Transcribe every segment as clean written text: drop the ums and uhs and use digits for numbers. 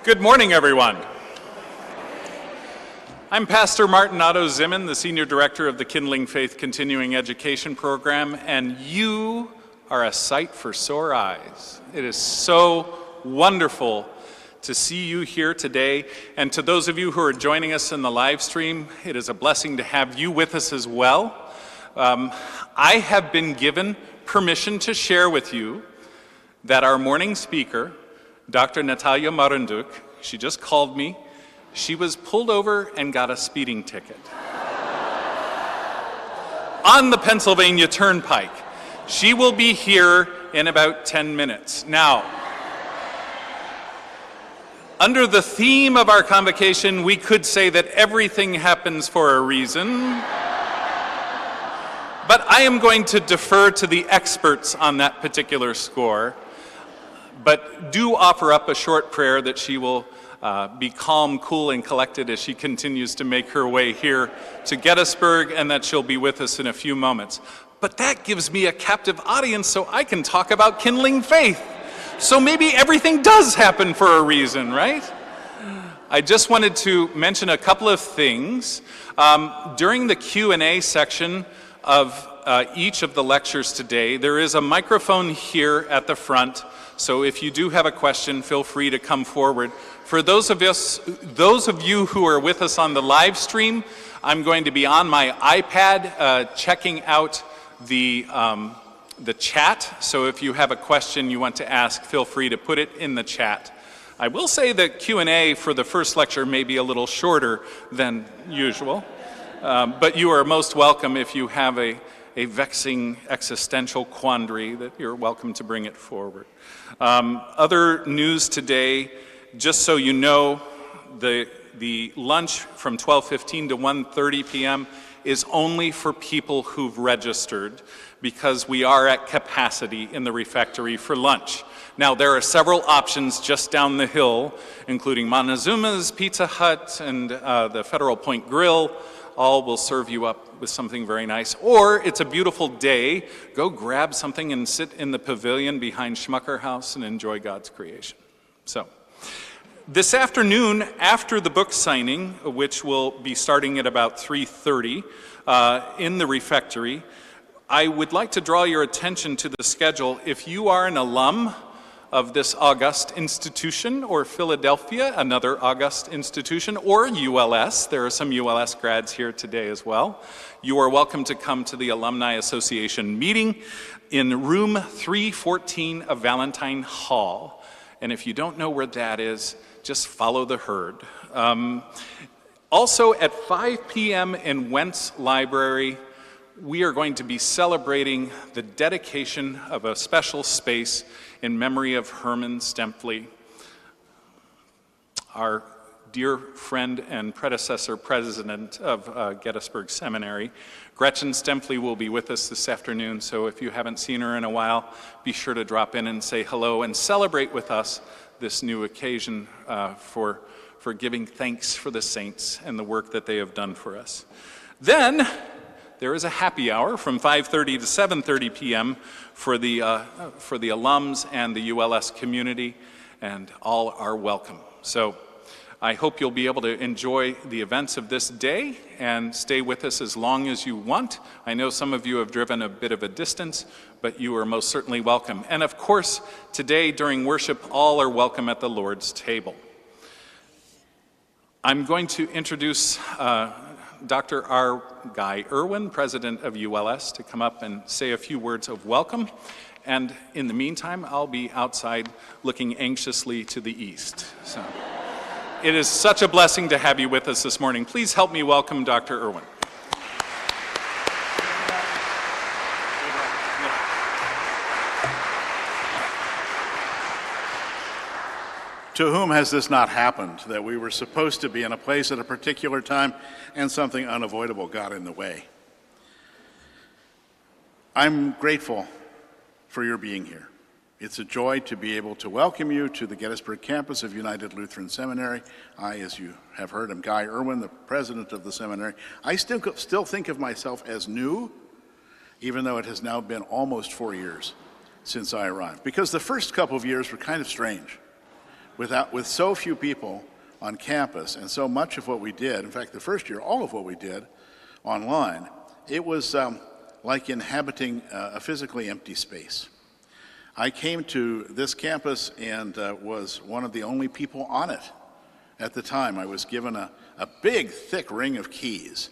Good morning, everyone. I'm Pastor Martin Otto Zimmern, the Senior Director of the Kindling Faith Continuing Education Program, and you are a sight for sore eyes. It is so wonderful to see you here today, and to those of you who are joining us in the live stream, it is a blessing to have you with us as well. I have been given permission to share with you that our morning speaker, Dr. Natalia Marandiuc, she just called me. She was pulled over and got a speeding ticket on the Pennsylvania Turnpike. She will be here in about 10 minutes. Now, under the theme of our convocation, we could say that everything happens for a reason, but I am going to defer to the experts on that particular score. But do offer up a short prayer that she will be calm, cool, and collected as she continues to make her way here to Gettysburg, and that she'll be with us in a few moments. But that gives me a captive audience so I can talk about kindling faith. So maybe everything does happen for a reason, right? I just wanted to mention a couple of things. During the Q&A section of each of the lectures today, there is a microphone here at the front. So if you do have a question, feel free to come forward. For those of you who are with us on the live stream, I'm going to be on my iPad checking out the chat. So if you have a question you want to ask, feel free to put it in the chat. I will say that Q&A for the first lecture may be a little shorter than usual, but you are most welcome if you have a vexing existential quandary, that you're welcome to bring it forward. Other news today, just so you know, the lunch from 12:15 to 1:30 p.m. is only for people who've registered, because we are at capacity in the refectory for lunch. Now, there are several options just down the hill, including Montezuma's Pizza Hut and the Federal Point Grill. All will serve you up with something very nice. Or it's a beautiful day, go grab something and sit in the pavilion behind Schmucker House and enjoy God's creation. So, this afternoon, after the book signing, which will be starting at about 3:30 in the refectory, I would like to draw your attention to the schedule. If you are an alum of this august institution, or Philadelphia, another august institution, or ULS, there are some ULS grads here today as well, you are welcome to come to the Alumni Association meeting in room 314 of Valentine Hall. And if you don't know where that is, just follow the herd. Also at 5 p.m. in Wentz Library, we are going to be celebrating the dedication of a special space in memory of Herman Stempfli, our dear friend and predecessor president of Gettysburg Seminary. Gretchen Stempfli will be with us this afternoon, so if you haven't seen her in a while, be sure to drop in and say hello and celebrate with us this new occasion for giving thanks for the saints and the work that they have done for us. Then, there is a happy hour from 5:30 to 7:30 p.m. for the alums and the ULS community, and all are welcome. So I hope you'll be able to enjoy the events of this day and stay with us as long as you want. I know some of you have driven a bit of a distance, but you are most certainly welcome. And of course, today during worship, all are welcome at the Lord's table. I'm going to introduce Dr. R. Guy Irwin, president of ULS, to come up and say a few words of welcome. And in the meantime, I'll be outside looking anxiously to the east. So, it is such a blessing to have you with us this morning. Please help me welcome Dr. Irwin. To whom has this not happened, that we were supposed to be in a place at a particular time and something unavoidable got in the way? I'm grateful for your being here. It's a joy to be able to welcome you to the Gettysburg campus of United Lutheran Seminary. I, as you have heard, am Guy Irwin, the president of the seminary. I still think of myself as new, even though it has now been almost 4 years since I arrived, because the first couple of years were kind of strange. with so few people on campus and so much of what we did, in fact, the first year, all of what we did online, it was like inhabiting a physically empty space. I came to this campus and was one of the only people on it at the time. I was given a big, thick ring of keys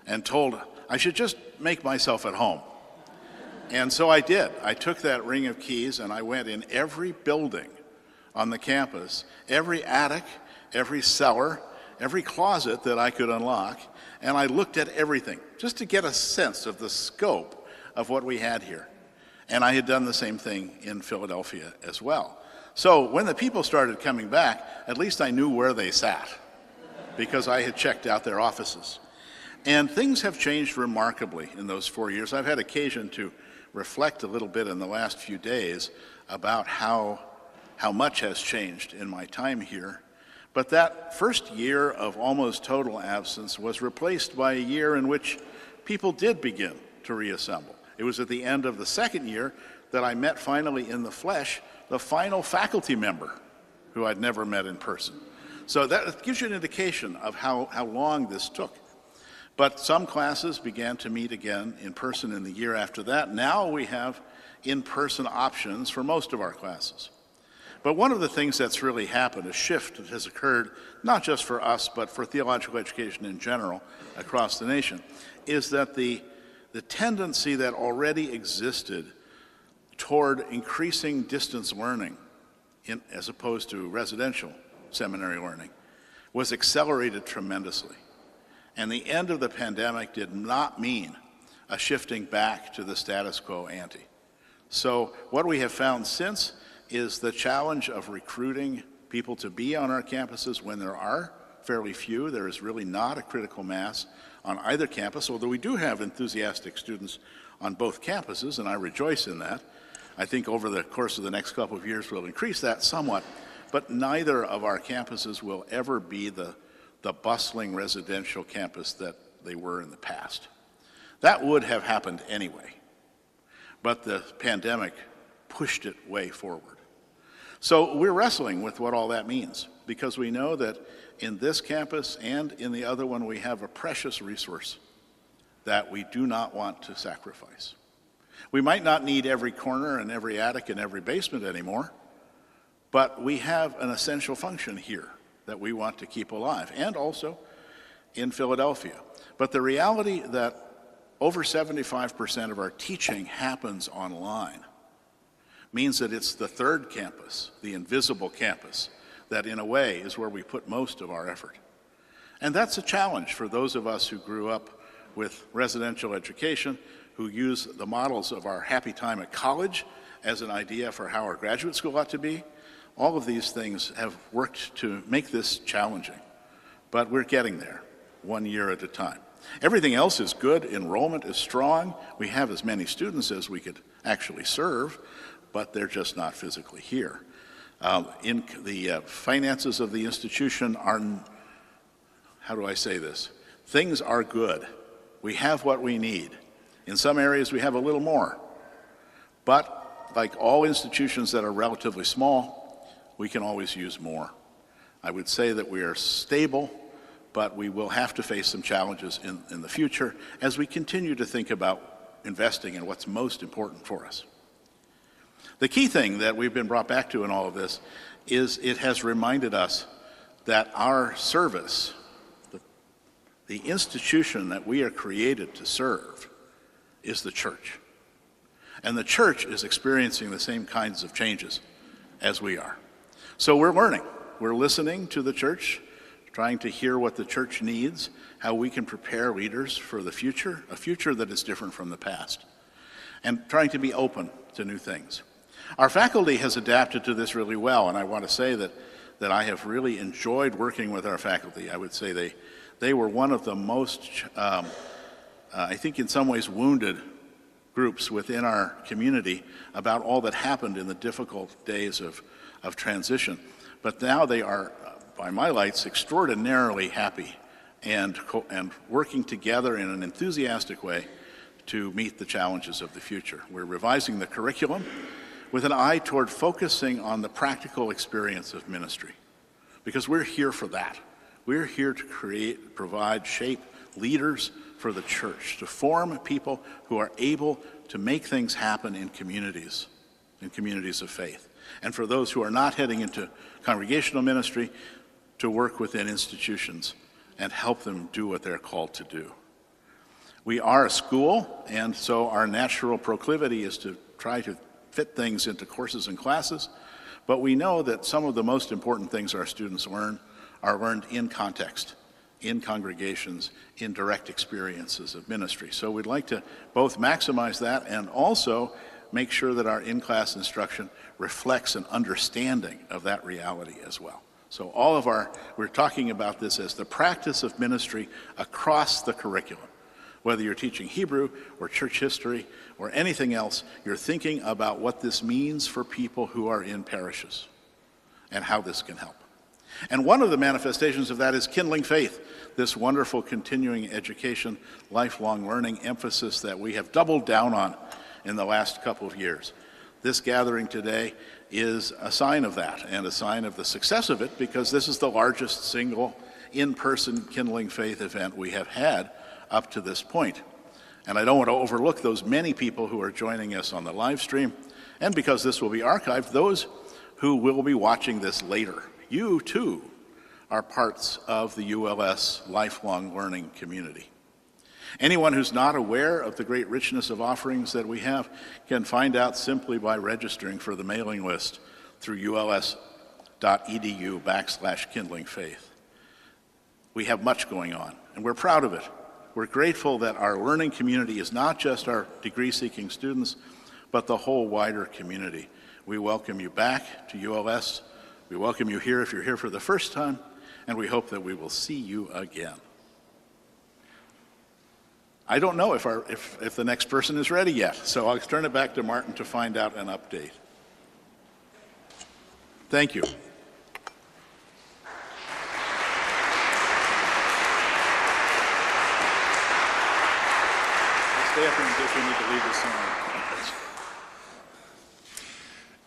and told I should just make myself at home. And so I did. I took that ring of keys and I went in every building on the campus, every attic, every cellar, every closet that I could unlock, and I looked at everything just to get a sense of the scope of what we had here. And I had done the same thing in Philadelphia as well. So when the people started coming back, at least I knew where they sat because I had checked out their offices. And things have changed remarkably in those 4 years. I've had occasion to reflect a little bit in the last few days about how much has changed in my time here. But that first year of almost total absence was replaced by a year in which people did begin to reassemble. It was at the end of the second year that I met finally in the flesh the final faculty member who I'd never met in person. So that gives you an indication of how long this took. But some classes began to meet again in person in the year after that. Now we have in-person options for most of our classes. But one of the things that's really happened, a shift that has occurred, not just for us, but for theological education in general across the nation, is that the tendency that already existed toward increasing distance learning as opposed to residential seminary learning was accelerated tremendously. And the end of the pandemic did not mean a shifting back to the status quo ante. So what we have found since is the challenge of recruiting people to be on our campuses when there are fairly few. There is really not a critical mass on either campus, although we do have enthusiastic students on both campuses, and I rejoice in that. I think over the course of the next couple of years we'll increase that somewhat, but neither of our campuses will ever be the bustling residential campus that they were in the past. That would have happened anyway, but the pandemic pushed it way forward. So we're wrestling with what all that means, because we know that in this campus and in the other one we have a precious resource that we do not want to sacrifice. We might not need every corner and every attic and every basement anymore, but we have an essential function here that we want to keep alive, and also in Philadelphia. But the reality that over 75% of our teaching happens online means that it's the third campus, the invisible campus, that in a way is where we put most of our effort. And that's a challenge for those of us who grew up with residential education, who use the models of our happy time at college as an idea for how our graduate school ought to be. All of these things have worked to make this challenging, but we're getting there 1 year at a time. Everything else is good. Enrollment is strong. We have as many students as we could actually serve, but they're just not physically here. In the finances of the institution are, how do I say this? Things are good. We have what we need. In some areas we have a little more, but like all institutions that are relatively small, we can always use more. I would say that we are stable, but we will have to face some challenges in the future as we continue to think about investing in what's most important for us. The key thing that we've been brought back to in all of this is it has reminded us that our service, the institution that we are created to serve, is the church. And the church is experiencing the same kinds of changes as we are. So we're learning. We're listening to the church, trying to hear what the church needs, how we can prepare leaders for the future, a future that is different from the past, and trying to be open to new things. Our faculty has adapted to this really well, and I want to say that I have really enjoyed working with our faculty. I would say they were one of the most, I think in some ways, wounded groups within our community about all that happened in the difficult days of transition. But now they are, by my lights, extraordinarily happy and working together in an enthusiastic way to meet the challenges of the future. We're revising the curriculum. with an eye toward focusing on the practical experience of ministry, because we're here for that. We're here to create, provide, shape leaders for the church, to form people who are able to make things happen in communities of faith. And for those who are not heading into congregational ministry, to work within institutions and help them do what they're called to do. We are a school, and so our natural proclivity is to try to fit things into courses and classes, but we know that some of the most important things our students learn are learned in context, in congregations, in direct experiences of ministry. So we'd like to both maximize that and also make sure that our in-class instruction reflects an understanding of that reality as well. So we're talking about this as the practice of ministry across the curriculum. Whether you're teaching Hebrew or church history or anything else, you're thinking about what this means for people who are in parishes and how this can help. And one of the manifestations of that is Kindling Faith, this wonderful continuing education, lifelong learning emphasis that we have doubled down on in the last couple of years. This gathering today is a sign of that and a sign of the success of it, because this is the largest single in-person Kindling Faith event we have had up to this point. And I don't want to overlook those many people who are joining us on the live stream, and because this will be archived, those who will be watching this later. You too are parts of the ULS lifelong learning community. Anyone who's not aware of the great richness of offerings that we have can find out simply by registering for the mailing list through uls.edu/kindlingfaith. We have much going on, and we're proud of it. We're grateful that our learning community is not just our degree-seeking students, but the whole wider community. We welcome you back to ULS. We welcome you here if you're here for the first time, and we hope that we will see you again. I don't know if the next person is ready yet, so I'll turn it back to Martin to find out an update. Thank you. Stay up in case we need to leave this song.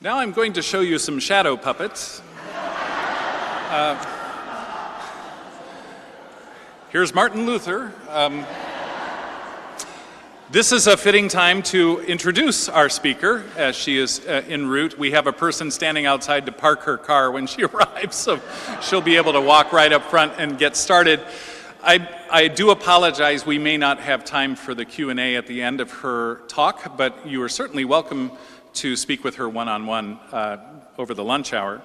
Now I'm going to show you some shadow puppets. Here's Martin Luther. This is a fitting time to introduce our speaker as she is en route. We have a person standing outside to park her car when she arrives, so she'll be able to walk right up front and get started. I do apologize, we may not have time for the Q&A at the end of her talk, but you are certainly welcome to speak with her one-on-one over the lunch hour.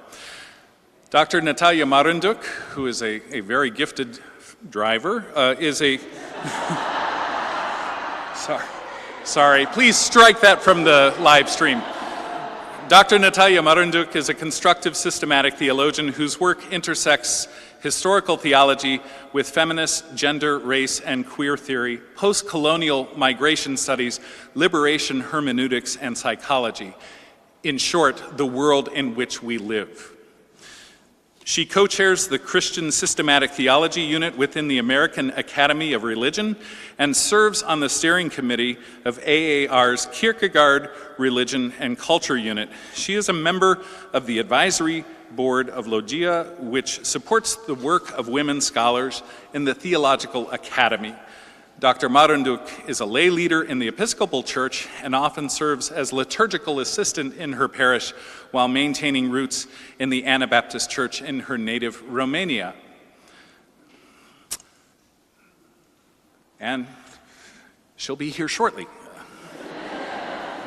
Dr. Natalia Marandiuc, who is a very gifted driver, is a... Sorry, please strike that from the live stream. Dr. Natalia Marandiuc is a constructive systematic theologian whose work intersects historical theology with feminist, gender, race, and queer theory, post-colonial migration studies, liberation hermeneutics, and psychology. In short, the world in which we live. She co-chairs the Christian Systematic Theology Unit within the American Academy of Religion and serves on the steering committee of AAR's Kierkegaard Religion and Culture Unit. She is a member of the advisory board of Logia, which supports the work of women scholars in the Theological Academy. Dr. Marandiuc is a lay leader in the Episcopal Church and often serves as liturgical assistant in her parish while maintaining roots in the Anabaptist Church in her native Romania. And she'll be here shortly.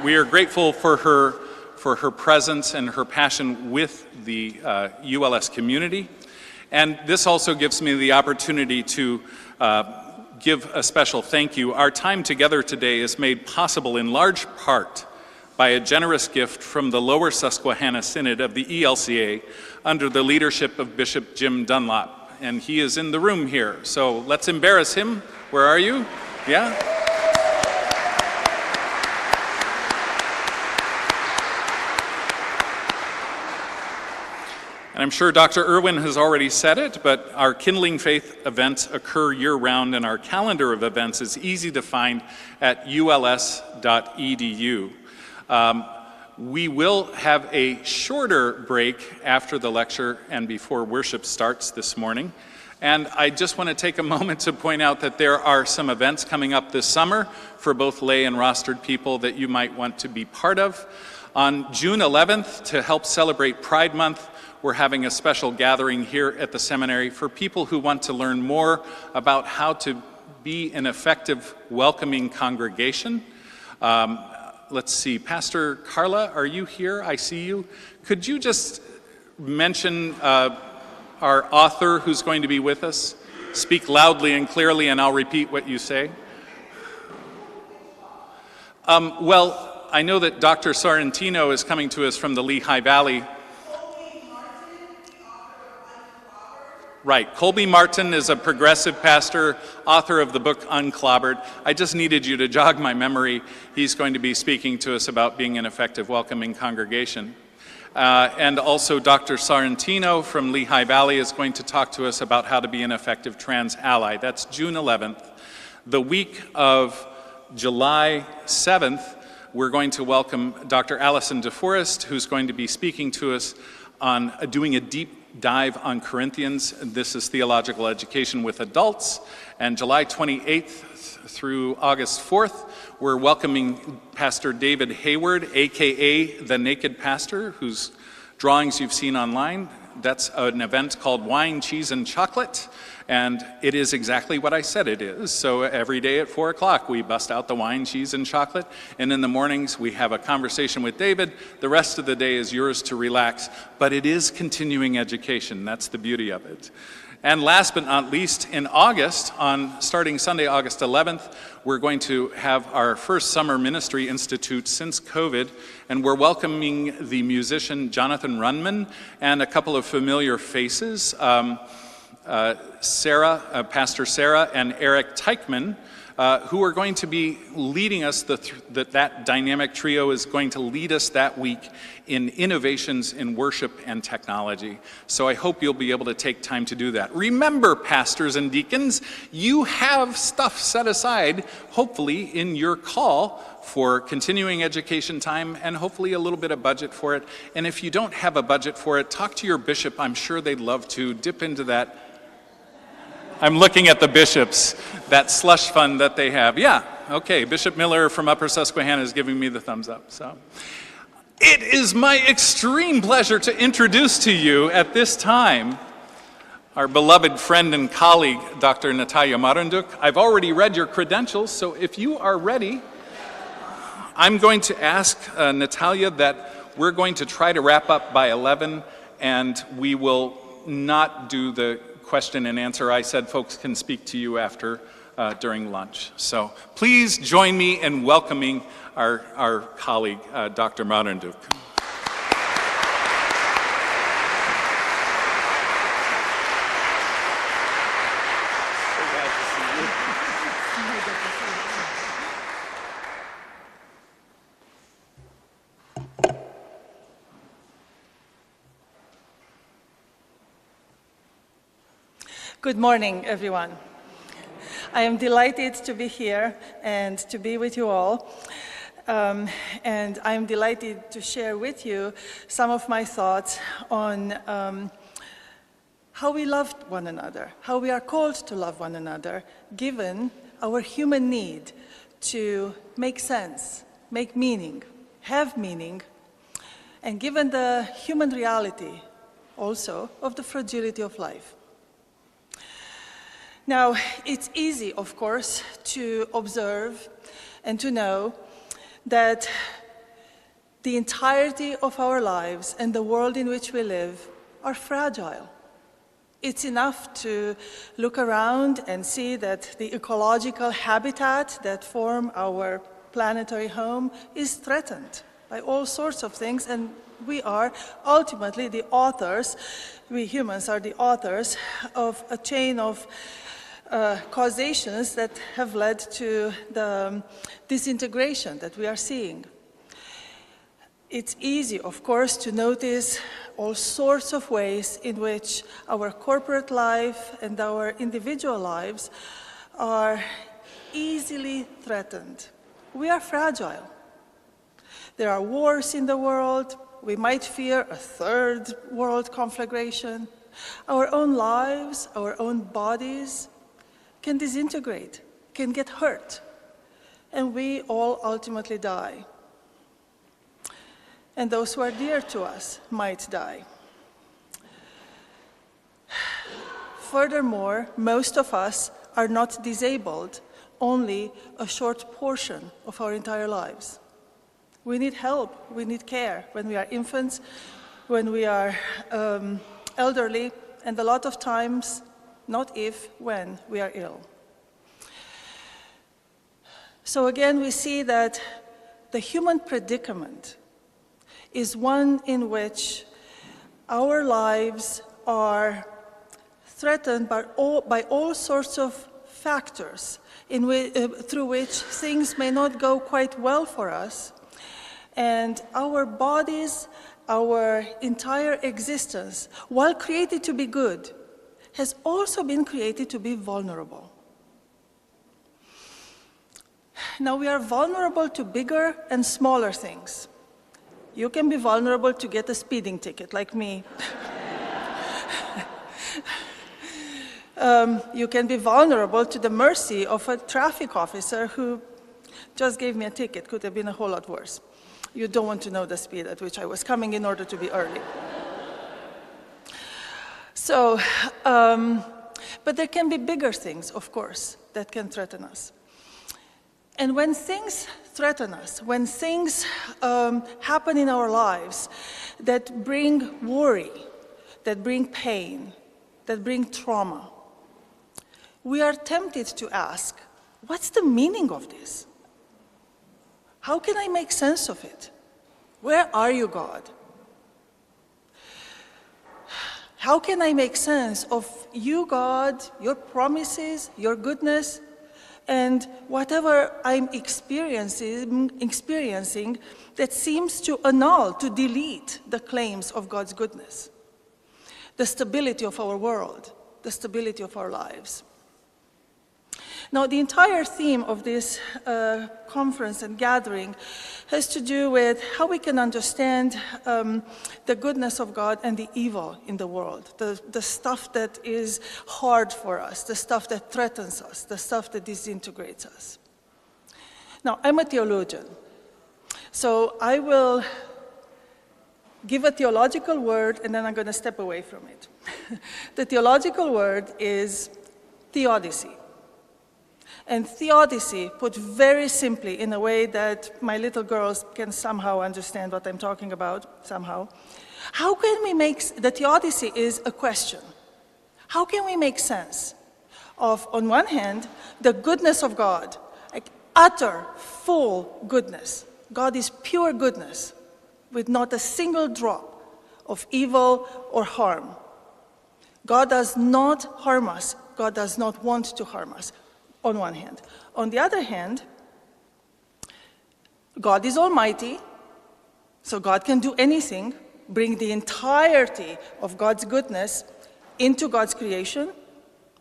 We are grateful for her presence and her passion with the ULS community. And this also gives me the opportunity to give a special thank you. Our time together today is made possible in large part by a generous gift from the Lower Susquehanna Synod of the ELCA under the leadership of Bishop Jim Dunlop. And he is in the room here, so let's embarrass him. Where are you? Yeah? And I'm sure Dr. Irwin has already said it, but our Kindling Faith events occur year-round, and our calendar of events is easy to find at uls.edu. We will have a shorter break after the lecture and before worship starts this morning. And I just want to take a moment to point out that there are some events coming up this summer for both lay and rostered people that you might want to be part of. On June 11th, to help celebrate Pride Month, we're having a special gathering here at the seminary for people who want to learn more about how to be an effective, welcoming congregation. Let's see, Pastor Carla, are you here? I see you. Could you just mention our author who's going to be with us? Speak loudly and clearly, and I'll repeat what you say. Well, I know that Dr. Sorrentino is coming to us from the Lehigh Valley. Right, Colby Martin is a progressive pastor, author of the book Unclobbered. I just needed you to jog my memory. He's going to be speaking to us about being an effective, welcoming congregation. And also Dr. Sorrentino from Lehigh Valley is going to talk to us about how to be an effective trans ally. That's June 11th. The week of July 7th, we're going to welcome Dr. Allison DeForest, who's going to be speaking to us on doing a deep dive on Corinthians. This is theological education with adults. And July 28th through August 4th, we're welcoming Pastor David Hayward, aka the Naked Pastor, whose drawings you've seen online. That's an event called Wine, Cheese, and Chocolate. And it is exactly what I said it is. So every day at 4 o'clock, we bust out the wine, cheese, and chocolate. And in the mornings, we have a conversation with David. The rest of the day is yours to relax. But it is continuing education. That's the beauty of it. And last but not least, in August, starting Sunday, August 11th, we're going to have our first summer ministry institute since COVID. And we're welcoming the musician Jonathan Runman and a couple of familiar faces. Pastor Sarah and Eric Teichman, who are going to be leading us, that dynamic trio is going to lead us that week in innovations in worship and technology. So I hope you'll be able to take time to do that. Remember, pastors and deacons, you have stuff set aside, hopefully, in your call for continuing education time and hopefully a little bit of budget for it. And if you don't have a budget for it, talk to your bishop. I'm sure they'd love to dip into that. I'm looking at the bishops, that slush fund that they have. Yeah, okay, Bishop Miller from Upper Susquehanna is giving me the thumbs up. So, it is my extreme pleasure to introduce to you at this time our beloved friend and colleague, Dr. Natalia Marandiuc. I've already read your credentials, so if you are ready, I'm going to ask Natalia that we're going to try to wrap up by 11, and we will not do the question and answer. I said folks can speak to you after during lunch. So please join me in welcoming our colleague, Dr. Marandiuc. Good morning, everyone. I am delighted to be here and to be with you all. And I'm delighted to share with you some of my thoughts on how we love one another, how we are called to love one another, given our human need to make sense, make meaning, have meaning, and given the human reality also of the fragility of life. Now, it's easy, of course, to observe and to know that the entirety of our lives and the world in which we live are fragile. It's enough to look around and see that the ecological habitat that form our planetary home is threatened by all sorts of things, and we are ultimately the authors, we humans are the authors of a chain of causations that have led to the disintegration that we are seeing. It's easy, of course, to notice all sorts of ways in which our corporate life and our individual lives are easily threatened. We are fragile. There are wars in the world. We might fear a third world conflagration. Our own lives, our own bodies can disintegrate, can get hurt, and we all ultimately die. And those who are dear to us might die. Furthermore, most of us are not disabled only a short portion of our entire lives. We need help, we need care when we are infants, when we are elderly, and a lot of times, not if, when we are ill. So again, we see that the human predicament is one in which our lives are threatened by all sorts of factors through which things may not go quite well for us. And our bodies, our entire existence, while created to be good, has also been created to be vulnerable. Now, we are vulnerable to bigger and smaller things. You can be vulnerable to get a speeding ticket, like me. You can be vulnerable to the mercy of a traffic officer who just gave me a ticket. Could have been a whole lot worse. You don't want to know the speed at which I was coming in order to be early. So, but there can be bigger things, of course, that can threaten us. And when things threaten us, when things happen in our lives that bring worry, that bring pain, that bring trauma, we are tempted to ask, what's the meaning of this? How can I make sense of it? Where are you, God? How can I make sense of you, God, your promises, your goodness, and whatever I'm experiencing that seems to annul, to delete the claims of God's goodness, the stability of our world, the stability of our lives? Now, the entire theme of this conference and gathering has to do with how we can understand the goodness of God and the evil in the world, the stuff that is hard for us, the stuff that threatens us, the stuff that disintegrates us. Now, I'm a theologian, so I will give a theological word, and then I'm going to step away from it. The theological word is theodicy. And theodicy, put very simply in a way that my little girls can somehow understand what I'm talking about, somehow. How can we the theodicy is a question. How can we make sense of, on one hand, the goodness of God, like utter, full goodness? God is pure goodness, with not a single drop of evil or harm. God does not harm us. God does not want to harm us. On one hand. On the other hand, God is almighty, so God can do anything, bring the entirety of God's goodness into God's creation,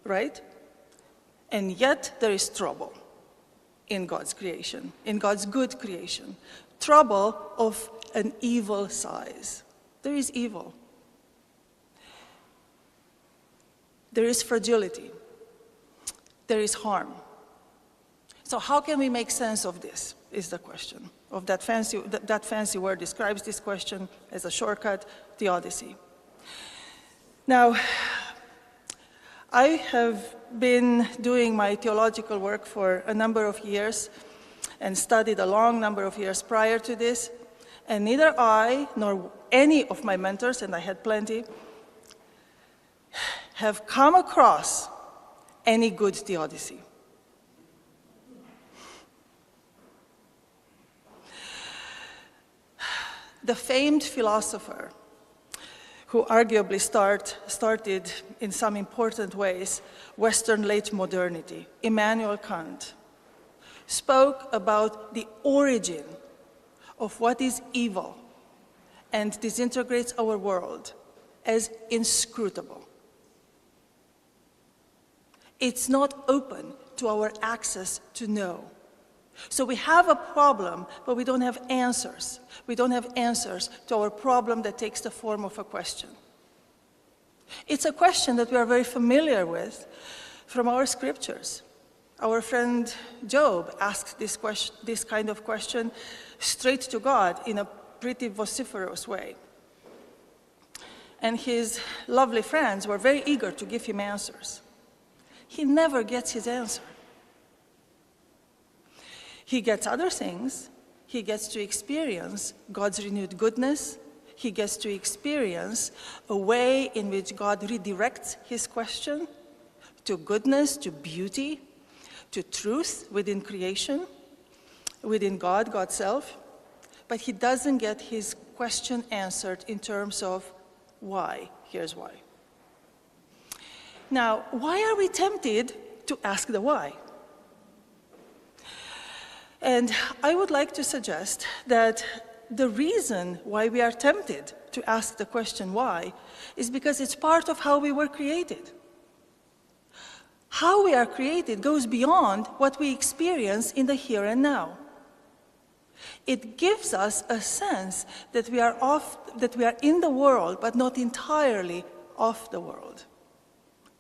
right? And yet there is trouble in God's creation, in God's good creation. Trouble of an evil size. There is evil. There is fragility. There is harm. So how can we make sense of this, is the question. Of that fancy word describes this question as a shortcut, theodicy. Now, I have been doing my theological work for a number of years and studied a long number of years prior to this, and neither I nor any of my mentors, and I had plenty, have come across any good theodicy. The famed philosopher who arguably started in some important ways Western late modernity, Immanuel Kant, spoke about the origin of what is evil and disintegrates our world as inscrutable. It's not open to our access to know. So we have a problem, but we don't have answers. We don't have answers to our problem that takes the form of a question. It's a question that we are very familiar with from our scriptures. Our friend Job asked this kind of question straight to God in a pretty vociferous way. And his lovely friends were very eager to give him answers. He never gets his answer. He gets other things. He gets to experience God's renewed goodness. He gets to experience a way in which God redirects his question to goodness, to beauty, to truth within creation, within God, God's self. But he doesn't get his question answered in terms of why. Here's why. Now, why are we tempted to ask the why? And I would like to suggest that the reason why we are tempted to ask the question why is because it's part of how we were created. How we are created goes beyond what we experience in the here and now. It gives us a sense that we are in the world, but not entirely of the world,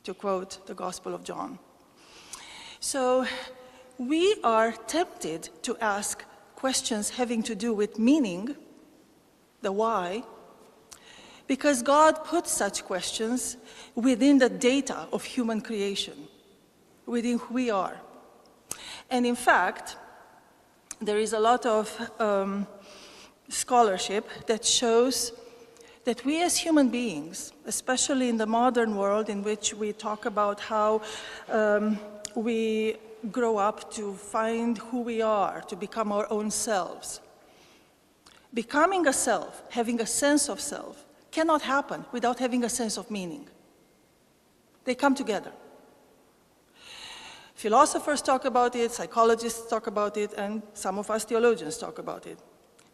to quote the Gospel of John. So we are tempted to ask questions having to do with meaning, the why, because God put such questions within the data of human creation, within who we are. And in fact, there is a lot of scholarship that shows that we as human beings, especially in the modern world in which we talk about how we grow up to find who we are, to become our own selves. Becoming a self, having a sense of self, cannot happen without having a sense of meaning. They come together. Philosophers talk about it, psychologists talk about it, and some of us theologians talk about it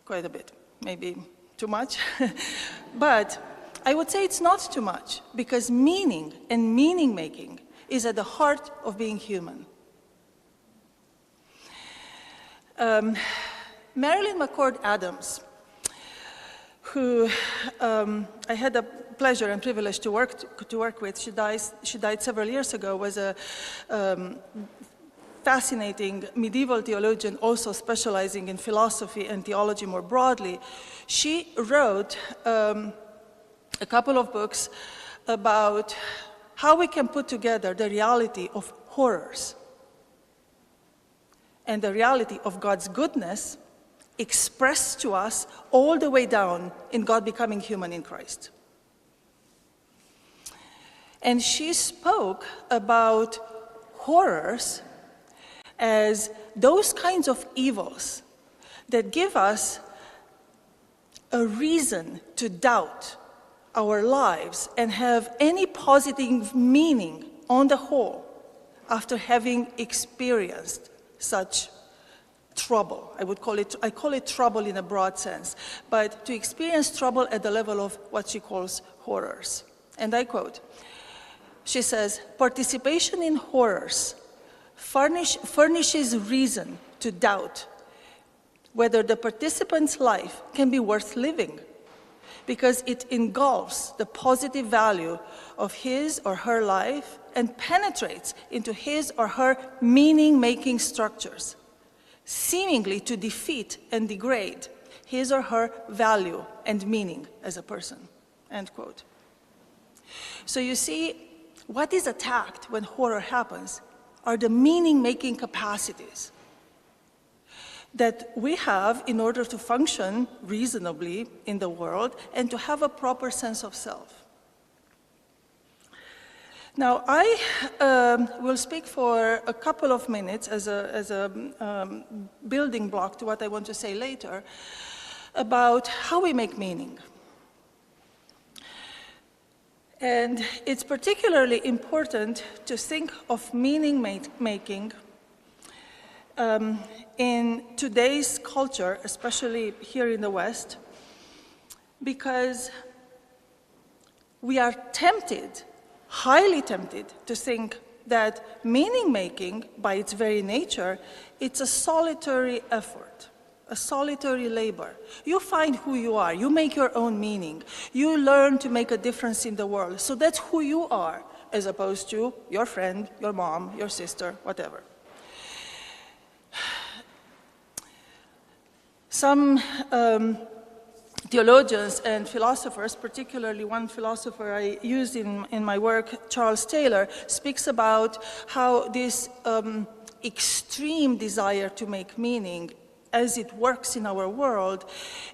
quite a bit, maybe too much. But I would say it's not too much, because meaning and meaning-making is at the heart of being human. Marilyn McCord Adams, who I had the pleasure and privilege to work with, she died several years ago, was a fascinating medieval theologian, also specializing in philosophy and theology more broadly. She wrote a couple of books about how we can put together the reality of horrors and the reality of God's goodness expressed to us all the way down in God becoming human in Christ. And she spoke about horrors as those kinds of evils that give us a reason to doubt our lives and have any positive meaning on the whole after having experienced such trouble. I call it trouble in a broad sense, but to experience trouble at the level of what she calls horrors. And I quote, she says, "Participation in horrors furnishes reason to doubt whether the participant's life can be worth living, because it engulfs the positive value of his or her life and penetrates into his or her meaning-making structures, seemingly to defeat and degrade his or her value and meaning as a person." End quote. So you see, what is attacked when horror happens are the meaning-making capacities that we have in order to function reasonably in the world and to have a proper sense of self. Now, I will speak for a couple of minutes as a building block to what I want to say later about how we make meaning. And it's particularly important to think of meaning-making in today's culture, especially here in the West, because we are tempted, highly tempted, to think that meaning-making, by its very nature, it's a solitary effort, a solitary labor. You find who you are, you make your own meaning, you learn to make a difference in the world. So that's who you are, as opposed to your friend, your mom, your sister, whatever. Some theologians and philosophers, particularly one philosopher I used in my work, Charles Taylor, speaks about how this extreme desire to make meaning as it works in our world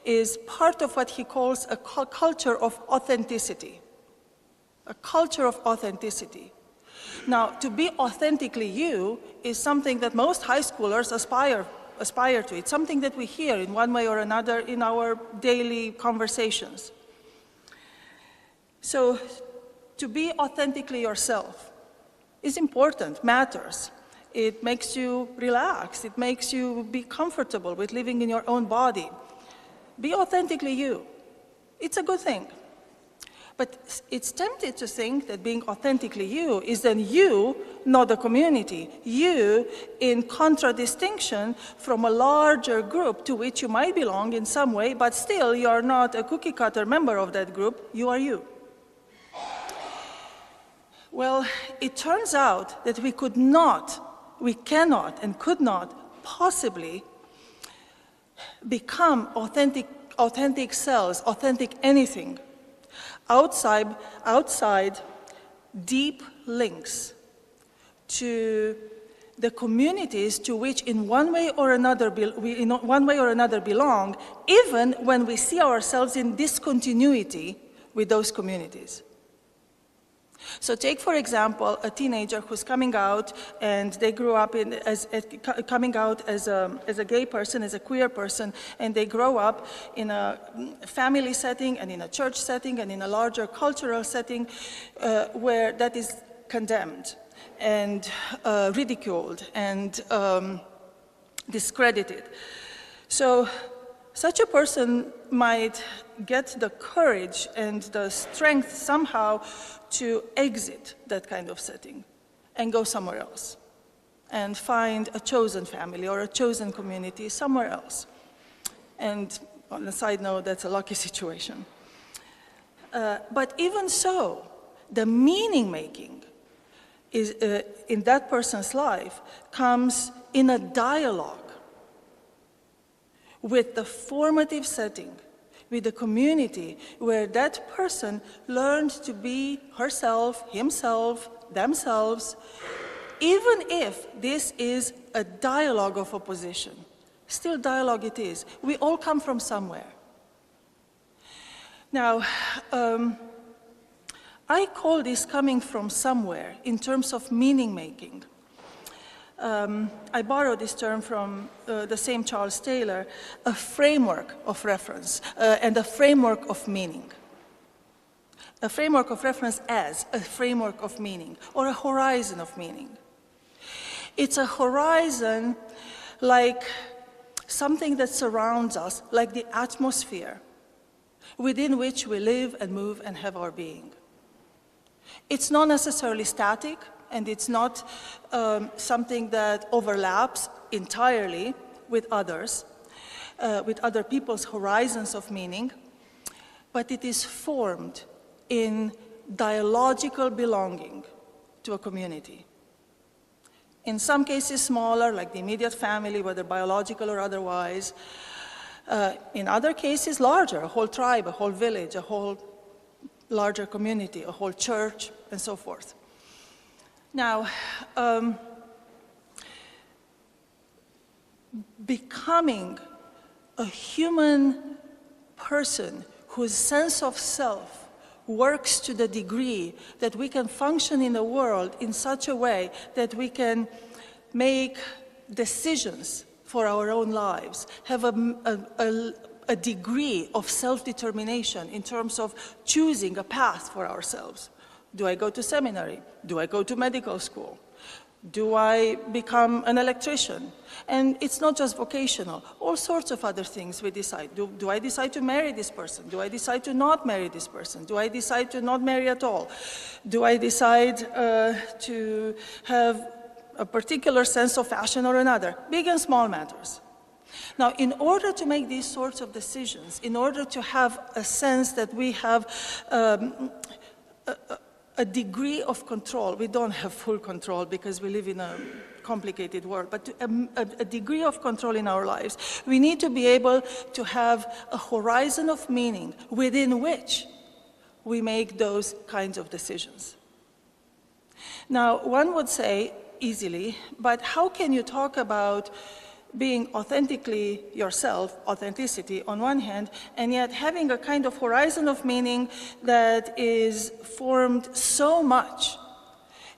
is part of what he calls a culture of authenticity. A culture of authenticity. Now, to be authentically you is something that most high schoolers aspire to. It's something that we hear in one way or another in our daily conversations. So, to be authentically yourself is important, matters. It makes you relax. It makes you be comfortable with living in your own body. Be authentically you. It's a good thing. But it's tempting to think that being authentically you is then you, not the community. You in contradistinction from a larger group to which you might belong in some way, but still you are not a cookie-cutter member of that group. You are you. Well, it turns out that we cannot and could not possibly become authentic selves, authentic anything, outside deep links to the communities to which in one way or another belong, even when we see ourselves in discontinuity with those communities. So take, for example, a teenager who's coming out, and they grew up coming out as a gay person, as a queer person, and they grow up in a family setting and in a church setting and in a larger cultural setting where that is condemned and ridiculed and discredited. So such a person might get the courage and the strength somehow to exit that kind of setting and go somewhere else and find a chosen family or a chosen community somewhere else. And on a side note, that's a lucky situation. But even so, the meaning-making is, in that person's life comes in a dialogue with the formative setting, with the community where that person learned to be herself, himself, themselves, even if this is a dialogue of opposition. Still dialogue it is. We all come from somewhere. Now, I call this coming from somewhere in terms of meaning-making. I borrowed this term from the same Charles Taylor, a framework of reference and a framework of meaning. A framework of reference as a framework of meaning, or a horizon of meaning. It's a horizon like something that surrounds us, like the atmosphere within which we live and move and have our being. It's not necessarily static, and it's not something that overlaps entirely with others, with other people's horizons of meaning, but it is formed in dialogical belonging to a community. In some cases smaller, like the immediate family, whether biological or otherwise. In other cases larger, a whole tribe, a whole village, a whole larger community, a whole church, and so forth. Now, becoming a human person whose sense of self works to the degree that we can function in the world in such a way that we can make decisions for our own lives, have a degree of self-determination in terms of choosing a path for ourselves. Do I go to seminary? Do I go to medical school? Do I become an electrician? And it's not just vocational, all sorts of other things we decide. Do I decide to marry this person? Do I decide to not marry this person? Do I decide to not marry at all? Do I decide to have a particular sense of fashion or another? Big and small matters. Now, in order to make these sorts of decisions, in order to have a sense that we have a degree of control, we don't have full control because we live in a complicated world, but a degree of control in our lives, we need to be able to have a horizon of meaning within which we make those kinds of decisions. Now, one would say easily, but how can you talk about being authentically yourself, authenticity on one hand, and yet having a kind of horizon of meaning that is formed so much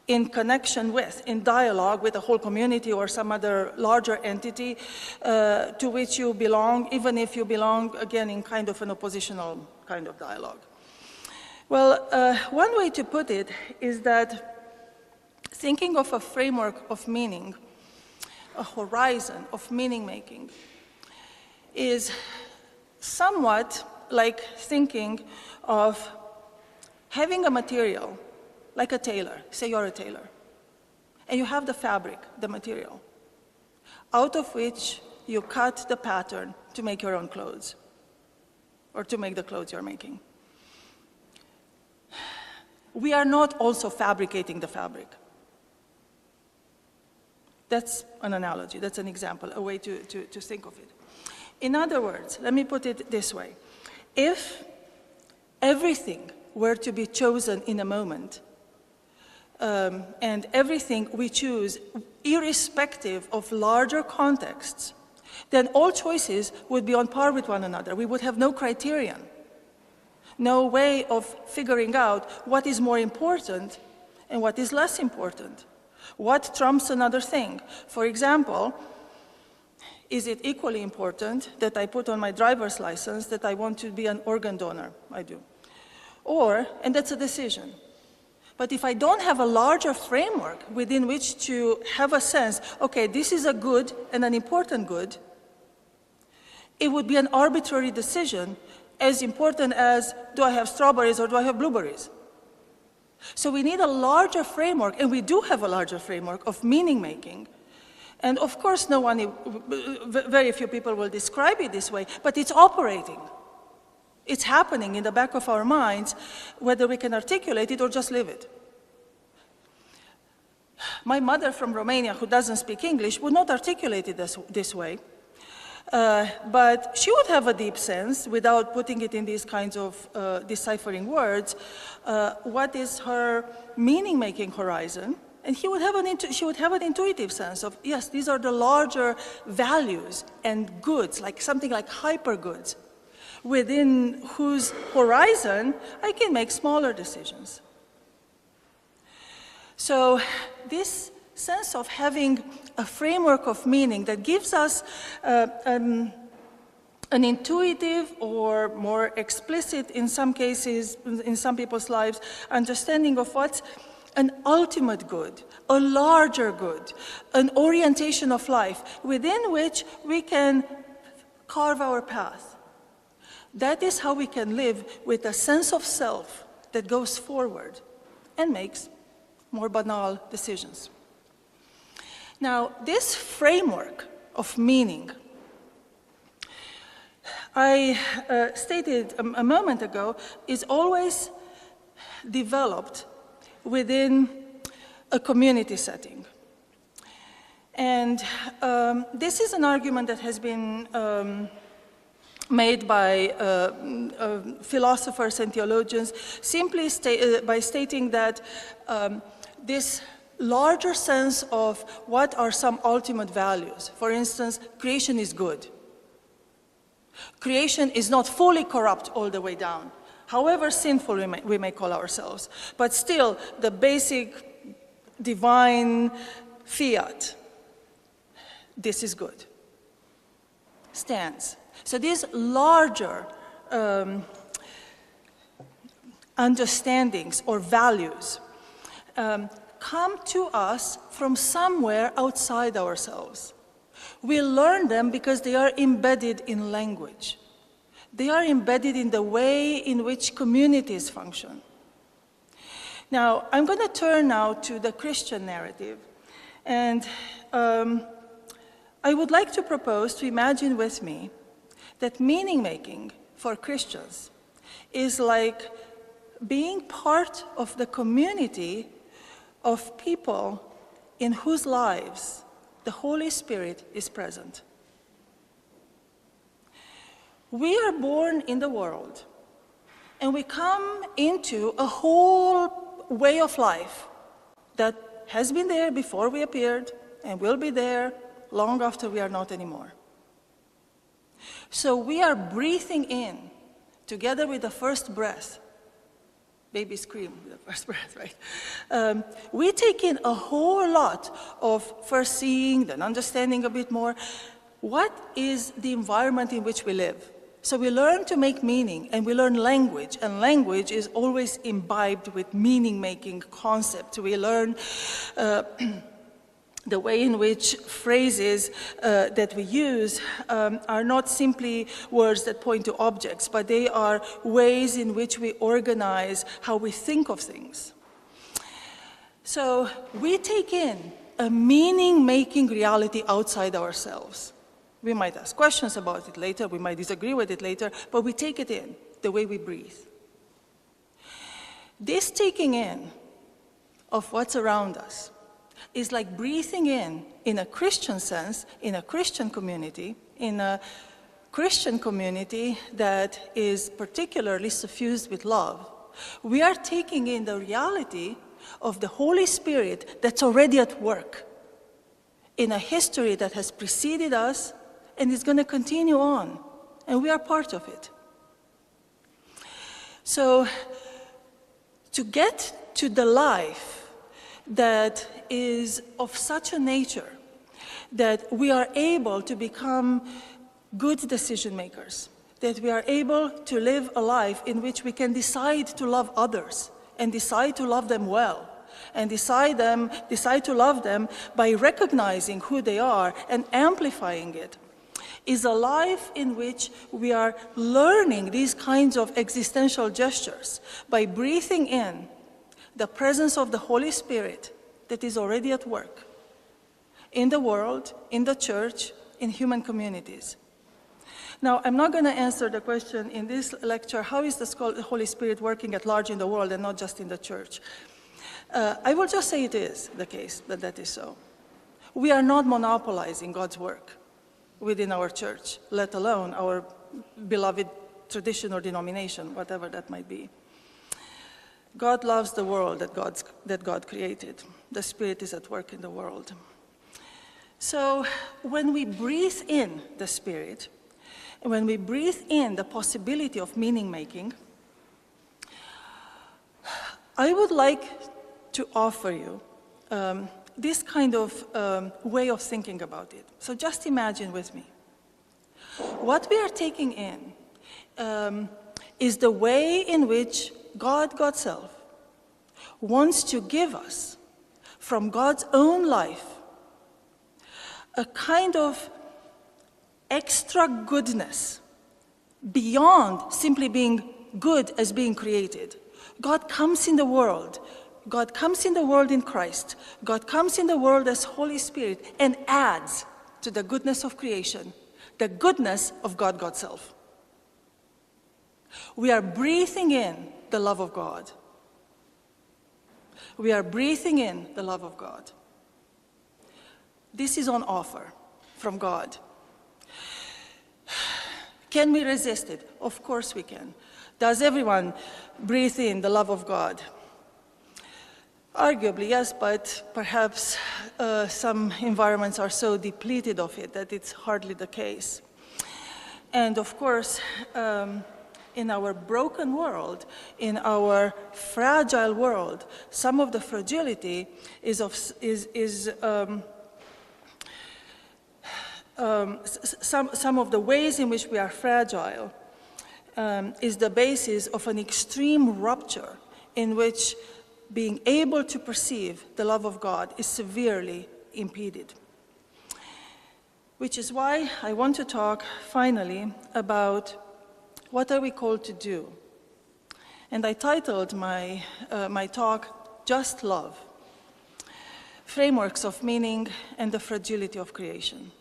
in connection with, in dialogue with a whole community or some other larger entity to which you belong, even if you belong, again, in kind of an oppositional kind of dialogue? Well, one way to put it is that thinking of a framework of meaning, a horizon of meaning-making, is somewhat like thinking of having a material, like a tailor. Say you're a tailor, and you have the fabric, the material, out of which you cut the pattern to make your own clothes, or to make the clothes you're making. We are not also fabricating the fabric. That's an analogy, that's an example, a way to think of it. In other words, let me put it this way. If everything were to be chosen in a moment, and everything we choose, irrespective of larger contexts, then all choices would be on par with one another. We would have no criterion, no way of figuring out what is more important and what is less important. What trumps another thing? For example, is it equally important that I put on my driver's license that I want to be an organ donor? I do. Or, and that's a decision. But if I don't have a larger framework within which to have a sense, okay, this is a good and an important good, it would be an arbitrary decision, as important as, do I have strawberries or do I have blueberries? So we need a larger framework, and we do have a larger framework of meaning-making. And of course, very few people will describe it this way, but it's operating. It's happening in the back of our minds, whether we can articulate it or just live it. My mother from Romania, who doesn't speak English, would not articulate it this way. But she would have a deep sense, without putting it in these kinds of deciphering words, what is her meaning-making horizon, and she would have an intuitive sense of, yes, these are the larger values and goods, like something like hyper-goods, within whose horizon I can make smaller decisions. So this sense of having a framework of meaning that gives us an intuitive or more explicit, in some cases, in some people's lives, understanding of what's an ultimate good, a larger good, an orientation of life within which we can carve our path. That is how we can live with a sense of self that goes forward and makes more banal decisions. Now, this framework of meaning, I stated a moment ago, is always developed within a community setting. And this is an argument that has been made by philosophers and theologians, simply by stating that this larger sense of what are some ultimate values. For instance, creation is good. Creation is not fully corrupt all the way down, however sinful we may call ourselves, but still the basic divine fiat, this is good, stands. So these larger understandings or values come to us from somewhere outside ourselves. We learn them because they are embedded in language. They are embedded in the way in which communities function. Now, I'm going to turn now to the Christian narrative. And I would like to propose to imagine with me that meaning-making for Christians is like being part of the community of people in whose lives the Holy Spirit is present. We are born in the world, and we come into a whole way of life that has been there before we appeared and will be there long after we are not anymore. So we are breathing in together with the first breath. Babies scream with the first breath, right? We take in a whole lot of first seeing, then understanding a bit more. What is the environment in which we live? So we learn to make meaning, and we learn language, and language is always imbibed with meaning-making concepts. We learn the way in which phrases that we use are not simply words that point to objects, but they are ways in which we organize how we think of things. So we take in a meaning-making reality outside ourselves. We might ask questions about it later, we might disagree with it later, but we take it in the way we breathe. This taking in of what's around us is like breathing in a Christian sense, in a Christian community, that is particularly suffused with love. We are taking in the reality of the Holy Spirit that's already at work in a history that has preceded us and is going to continue on, and we are part of it. So, to get to the life that is of such a nature that we are able to become good decision makers, that we are able to live a life in which we can decide to love others and decide to love them well, and decide to love them by recognizing who they are and amplifying it, is a life in which we are learning these kinds of existential gestures by breathing in the presence of the Holy Spirit that is already at work in the world, in the church, in human communities. Now, I'm not going to answer the question in this lecture, how is the Holy Spirit working at large in the world and not just in the church? I will just say it is the case that is so. We are not monopolizing God's work within our church, let alone our beloved tradition or denomination, whatever that might be. God loves the world that God created. The Spirit is at work in the world. So when we breathe in the Spirit, when we breathe in the possibility of meaning-making, I would like to offer you this kind of way of thinking about it. So just imagine with me. What we are taking in is the way in which God's self wants to give us from God's own life a kind of extra goodness beyond simply being good as being created. God comes in the world. God comes in the world in Christ. God comes in the world as Holy Spirit and adds to the goodness of creation the goodness of God's self. We are breathing in the love of God. We are breathing in the love of God. This is on offer from God. Can we resist it? Of course we can. Does everyone breathe in the love of God? Arguably, yes, but perhaps some environments are so depleted of it that it's hardly the case. And of course, in our broken world, in our fragile world, some of the fragility some of the ways in which we are fragile is the basis of an extreme rupture in which being able to perceive the love of God is severely impeded. Which is why I want to talk finally about what are we called to do. And I titled my talk, Just Love, Frameworks of Meaning and the Fragility of Creation.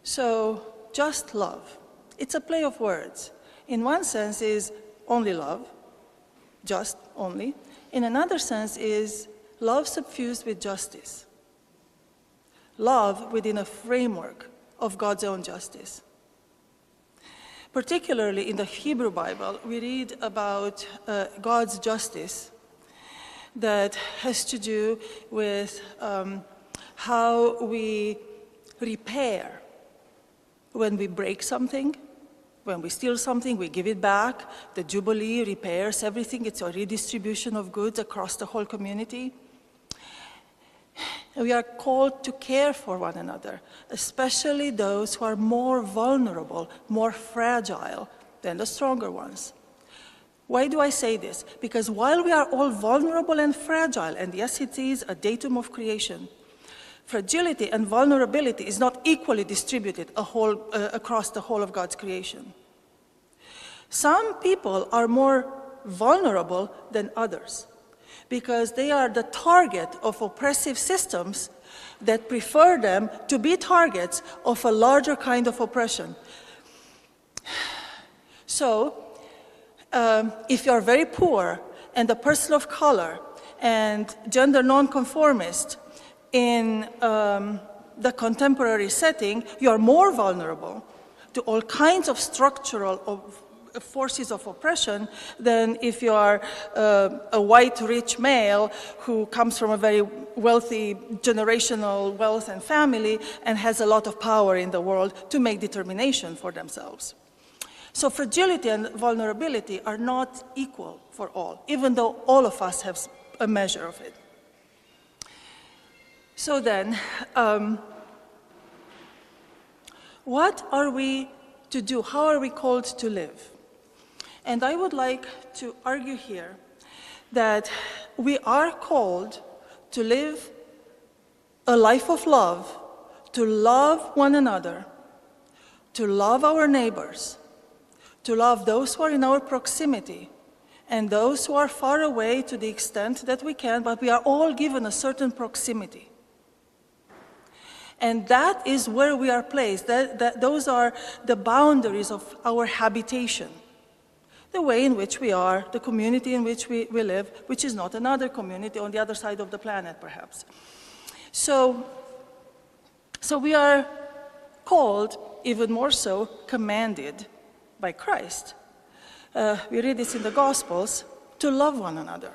So, just love. It's a play of words. In one sense is only love, just, only. In another sense is love suffused with justice. Love within a framework of God's own justice. Particularly in the Hebrew Bible, we read about God's justice that has to do with how we repair when we break something. When we steal something, we give it back. The Jubilee repairs everything. It's a redistribution of goods across the whole community. And we are called to care for one another, especially those who are more vulnerable, more fragile than the stronger ones. Why do I say this? Because while we are all vulnerable and fragile, and yes, it is a datum of creation, fragility and vulnerability is not equally distributed across the whole of God's creation. Some people are more vulnerable than others because they are the target of oppressive systems that prefer them to be targets of a larger kind of oppression. So, if you're very poor and a person of color and gender nonconformist, in the contemporary setting, you are more vulnerable to all kinds of structural forces of oppression than if you are a white, rich male who comes from a very wealthy generational wealth and family and has a lot of power in the world to make determination for themselves. So fragility and vulnerability are not equal for all, even though all of us have a measure of it. So then, what are we to do? How are we called to live? And I would like to argue here that we are called to live a life of love, to love one another, to love our neighbors, to love those who are in our proximity, and those who are far away to the extent that we can, but we are all given a certain proximity. And that is where we are placed. Those are the boundaries of our habitation. The way in which we are, the community in which we live, which is not another community on the other side of the planet, perhaps. So we are called, even more so, commanded by Christ. We read this in the Gospels, to love one another.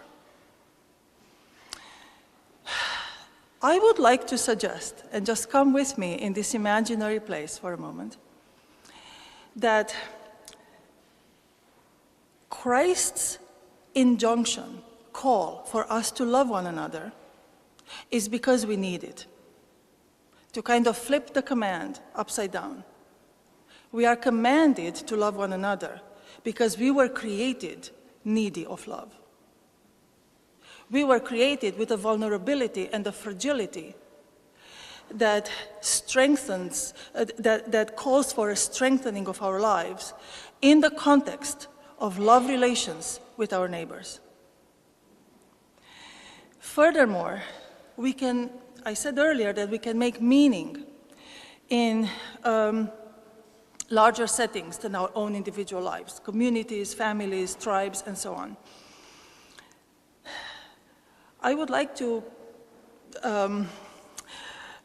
I would like to suggest, and just come with me in this imaginary place for a moment, that Christ's injunction, call for us to love one another, is because we need it. To kind of flip the command upside down. We are commanded to love one another because we were created needy of love. We were created with a vulnerability and a fragility that strengthens, that calls for a strengthening of our lives in the context of love relations with our neighbors. Furthermore, I said earlier that we can make meaning in larger settings than our own individual lives, communities, families, tribes, and so on. I would like to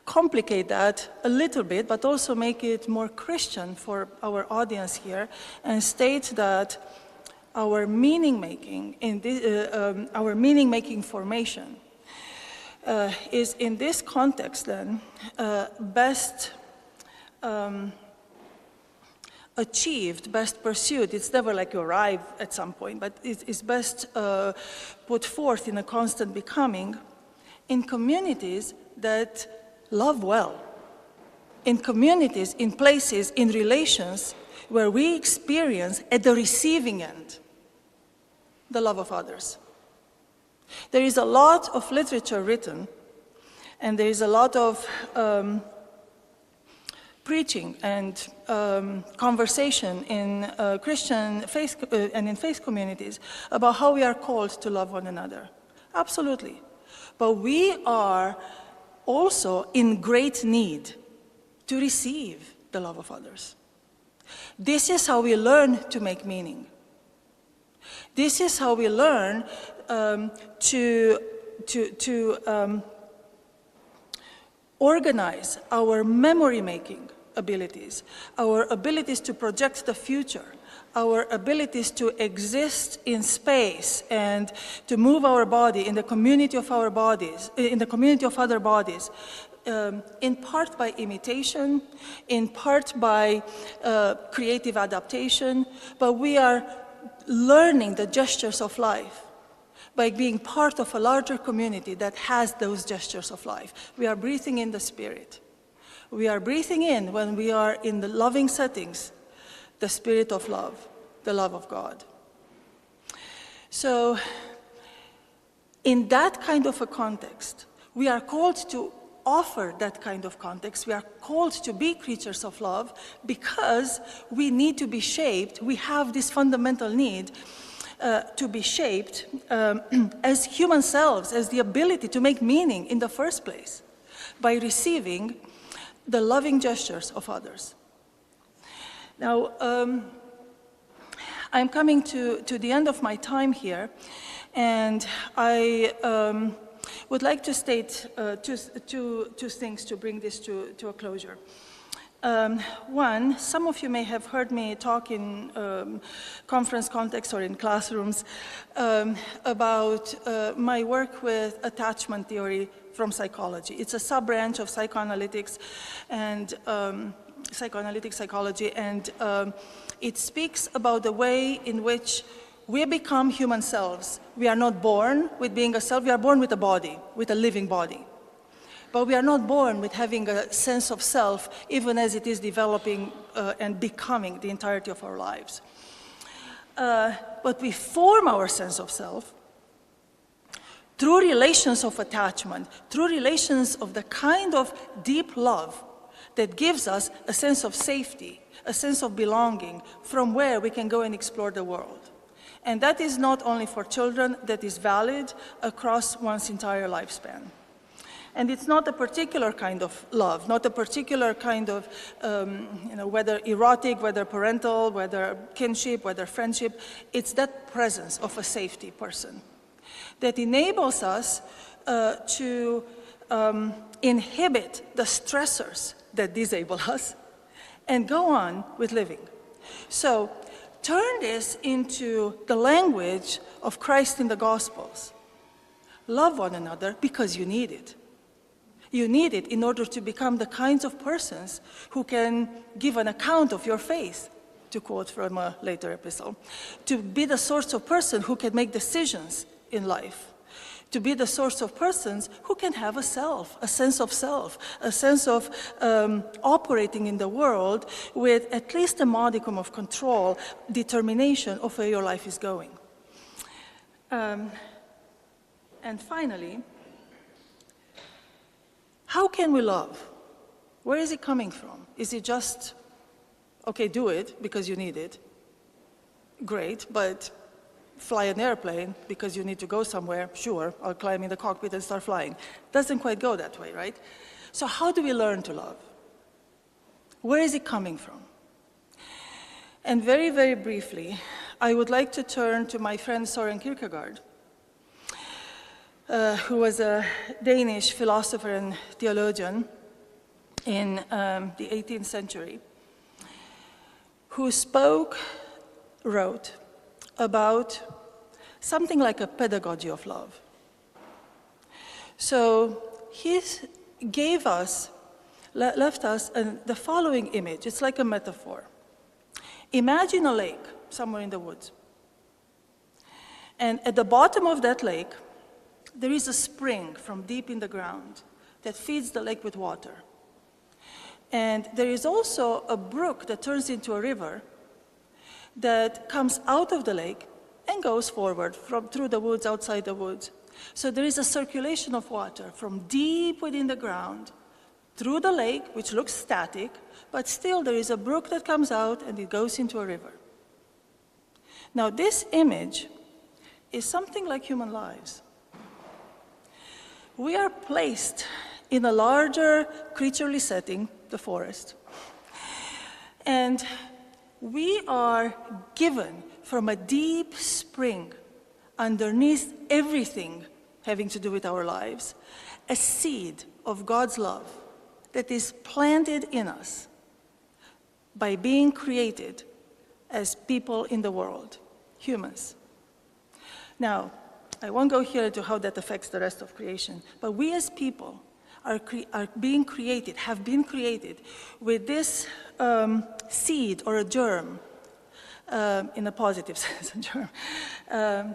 complicate that a little bit, but also make it more Christian for our audience here, and state that our meaning-making our meaning-making formation is in this context then best achieved, best pursued. It's never like you arrive at some point, but it's best put forth in a constant becoming in communities that love well, in communities, in places, in relations where we experience at the receiving end the love of others. There is a lot of literature written, and there is a lot of preaching and conversation in Christian faith and in faith communities about how we are called to love one another. Absolutely. But we are also in great need to receive the love of others. This is how we learn to make meaning. This is how we learn to organize our memory-making abilities, our abilities to project the future, our abilities to exist in space and to move our body in the community of our bodies, in the community of other bodies, in part by imitation, in part by creative adaptation, but we are learning the gestures of life by being part of a larger community that has those gestures of life. We are breathing in the Spirit. We are breathing in, when we are in the loving settings, the Spirit of love, the love of God. So, in that kind of a context, we are called to offer that kind of context. We are called to be creatures of love because we need to be shaped. We have this fundamental need to be shaped as human selves, as the ability to make meaning in the first place by receiving the loving gestures of others. Now, I'm coming to the end of my time here, and I would like to state two things to bring this to a closure. One, some of you may have heard me talk in conference contexts or in classrooms about my work with attachment theory from psychology. It's a sub-branch of psychoanalytics and psychoanalytic psychology, and it speaks about the way in which we become human selves. We are not born with being a self, we are born with a body, with a living body. But we are not born with having a sense of self, even as it is developing and becoming the entirety of our lives. But we form our sense of self through relations of attachment, through relations of the kind of deep love that gives us a sense of safety, a sense of belonging, from where we can go and explore the world. And that is not only for children, that is valid across one's entire lifespan. And it's not a particular kind of love, not a particular kind of, whether erotic, whether parental, whether kinship, whether friendship. It's that presence of a safety person that enables us to inhibit the stressors that disable us and go on with living. So turn this into the language of Christ in the Gospels. Love one another because you need it. You need it in order to become the kinds of persons who can give an account of your faith, to quote from a later epistle. To be the sort of person who can make decisions in life. To be the sort of persons who can have a self, a sense of self, a sense of operating in the world with at least a modicum of control, determination of where your life is going. And finally, how can we love? Where is it coming from? Is it just, okay, do it because you need it? Great, but fly an airplane because you need to go somewhere? Sure, I'll climb in the cockpit and start flying. Doesn't quite go that way, right? So how do we learn to love? Where is it coming from? And very, very briefly, I would like to turn to my friend Søren Kierkegaard, who was a Danish philosopher and theologian in the 18th century, who wrote about something like a pedagogy of love. So he left us the following image. It's like a metaphor. Imagine a lake somewhere in the woods. And at the bottom of that lake, there is a spring from deep in the ground that feeds the lake with water. And there is also a brook that turns into a river that comes out of the lake and goes forward through the woods, outside the woods. So there is a circulation of water from deep within the ground through the lake, which looks static, but still there is a brook that comes out and it goes into a river. Now this image is something like human lives. We are placed in a larger creaturely setting, the forest, and we are given from a deep spring underneath everything having to do with our lives, a seed of God's love that is planted in us by being created as people in the world, humans. Now, I won't go here into how that affects the rest of creation, but we as people are being created, have been created with this seed or a germ, in a positive sense, a germ,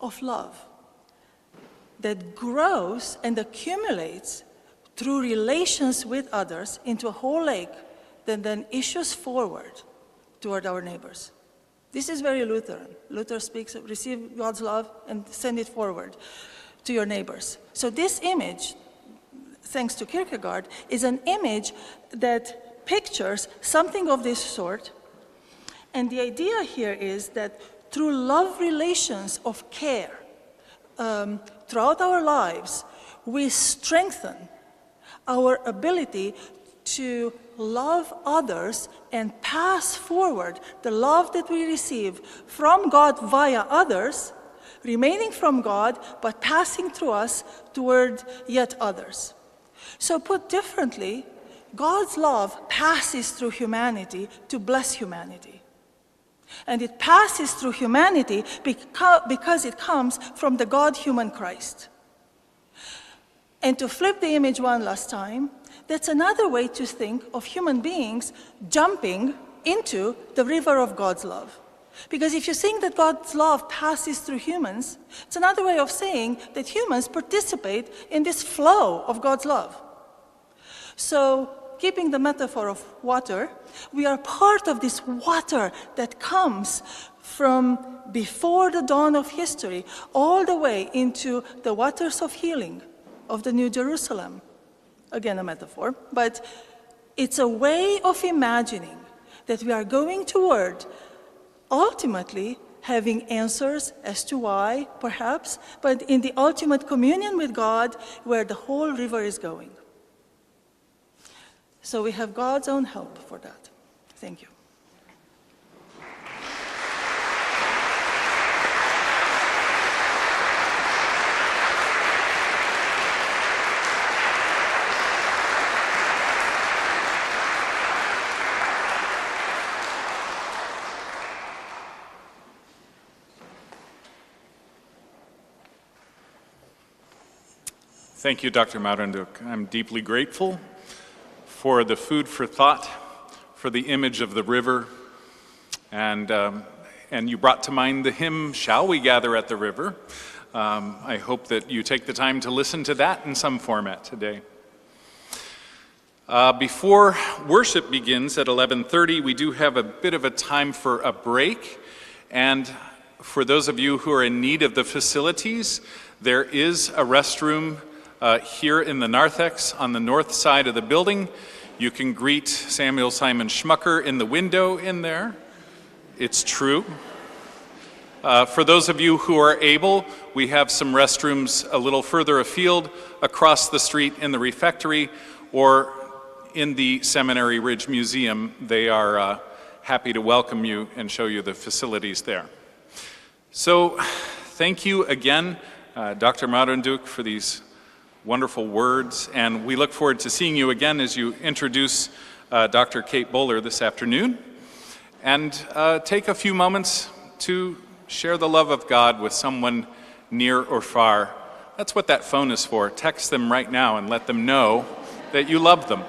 of love that grows and accumulates through relations with others into a whole lake that then issues forward toward our neighbors. This is very Lutheran. Luther speaks, receive God's love and send it forward to your neighbors. So this image, thanks to Kierkegaard, is an image that pictures something of this sort. And the idea here is that through love relations of care, throughout our lives, we strengthen our ability to love others and pass forward the love that we receive from God via others, remaining from God, but passing through us toward yet others. So put differently, God's love passes through humanity to bless humanity. And it passes through humanity because it comes from the God-human Christ. And to flip the image one last time, that's another way to think of human beings jumping into the river of God's love. Because if you think that God's love passes through humans, it's another way of saying that humans participate in this flow of God's love. So, keeping the metaphor of water, we are part of this water that comes from before the dawn of history all the way into the waters of healing of the New Jerusalem. Again, a metaphor, but it's a way of imagining that we are going toward ultimately having answers as to why, perhaps, but in the ultimate communion with God where the whole river is going. So we have God's own help for that. Thank you. Thank you, Dr. Marandiuc. I'm deeply grateful for the food for thought, for the image of the river, and you brought to mind the hymn, Shall We Gather at the River? I hope that you take the time to listen to that in some format today. Before worship begins at 11:30, we do have a bit of a time for a break, and for those of you who are in need of the facilities, there is a restroom here in the narthex on the north side of the building. You can greet Samuel Simon Schmucker in the window in there. It's true. For those of you who are able, we have some restrooms a little further afield across the street in the refectory or in the Seminary Ridge Museum. They are happy to welcome you and show you the facilities there. So thank you again, Dr. Marandiuc, for these wonderful words, and we look forward to seeing you again as you introduce Dr. Kate Bowler this afternoon. And take a few moments to share the love of God with someone near or far. That's what that phone is for. Text them right now and let them know that you love them.